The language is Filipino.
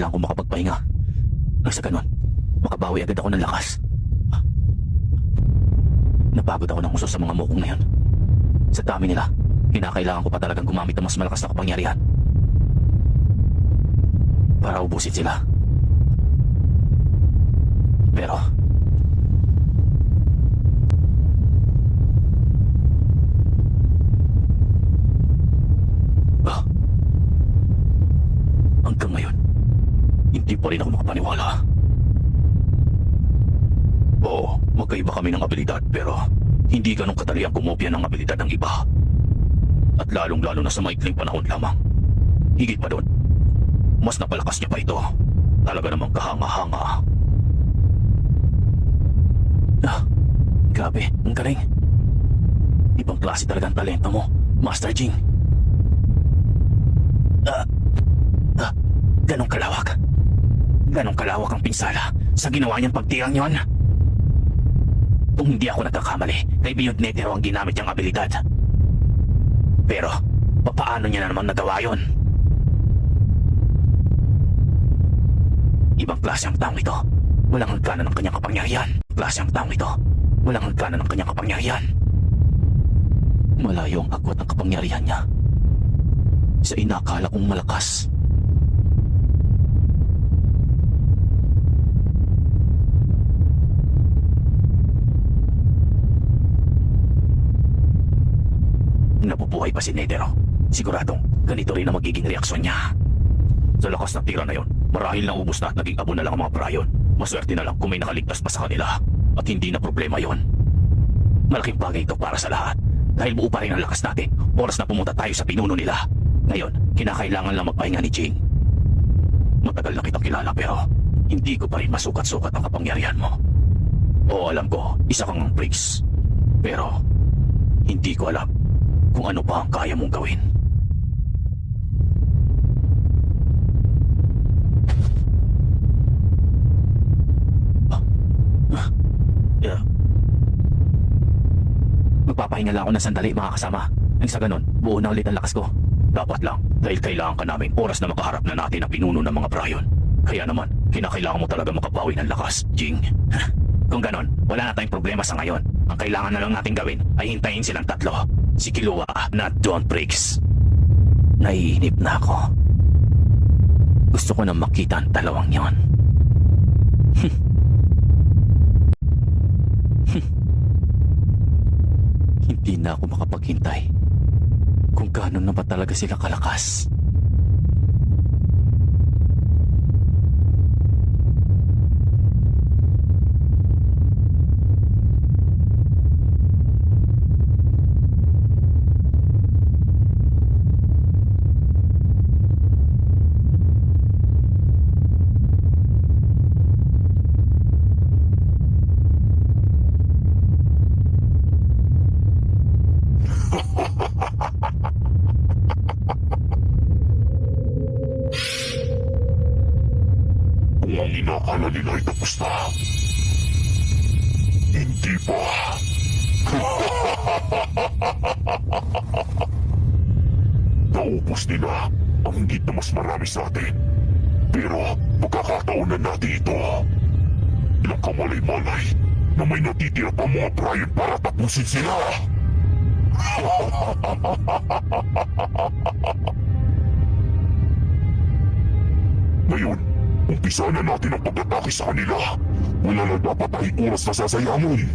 kinakailangan ko makapagpahinga. Nang sa ganun, makabawi agad ako ng lakas. Napagod ako ng uso sa mga mukong na yun. Sa dami nila, kinakailangan ko pa talagang gumamit ng mas malakas na kapangyarihan para ubusin sila. Pero hanggang ngayon, hindi pa rin ako makapaniwala. Oo, magkaiba kami ng abilidad pero hindi ganong kadali ang kumopya ng abilidad ng iba. At lalong-lalo na sa maikling panahon lamang. Higit pa doon, mas napalakas niya pa ito. Talaga namang kahanga-hanga. Grabe, ang galing. Ibang klase talaga ang talento mo, Master Jing. Ganong kalawak. Ganong kalawak ang pinsala sa ginawa niyang pagtirang yon. Kung hindi ako nagkakamali, kay Beyond Netero ang ginamit niyang abilidad. Pero, papaano niya na naman nagawa yon? Ibang klase ang taong ito. Walang hangganan ng kanyang kapangyarihan. Klase ang taong ito. Walang hangganan ng kanyang kapangyarihan. Malayo ang agwat ng kapangyarihan niya sa inakala kong malakas. Nabubuhay pa si Netero. Siguradong ganito rin ang magiging reaksyon niya. Sa lakas ng tira na yon, marahil na ubos na at naging abo na lang ang mga Bryon. Maswerte na lang kung may nakaligtas pa sa kanila. At hindi na problema yon. Malaking bagay ito para sa lahat. Dahil buo pa rin ang lakas natin, oras na pumunta tayo sa pinuno nila. Ngayon, kinakailangan lang magpahinga ni Jing. Matagal na kitang kilala pero hindi ko pa rin masukat-sukat ang kapangyarihan mo. Oo, alam ko, isa kang priest. Pero hindi ko alam kung ano pa ang kaya mong gawin. Magpapahinga lang ako ng sandali, mga kasama. Nang sa ganun, buo na ulit ang lakas ko. Dapat lang, dahil kailangan ka namin oras na makaharap na natin ang pinuno ng mga Bryon. Kaya naman, kinakailangan mo talaga makabawi ng lakas, Jing. Kung ganun, wala na tayong problema sa ngayon. Ang kailangan na lang natin gawin ay hintayin silang tatlo. Si Killua na Dawn Breaks. Naiinip na ako. Gusto ko na makita ang dalawang yon. Hindi na ako makapaghintay kung gaano na ba talaga sila kalakas. Kung ang inakala nila ay tapos na, hindi pa. Naubos nila ang higit na mas marami sa atin. Pero pagkakataon na natin ito. Ilang kamalay-malay na may natitira pa mga Bryon para tapusin sila. Ngayon, umpisa na natin ang pag-atake sa kanila. Wala na dapat tayong oras na sasayangin.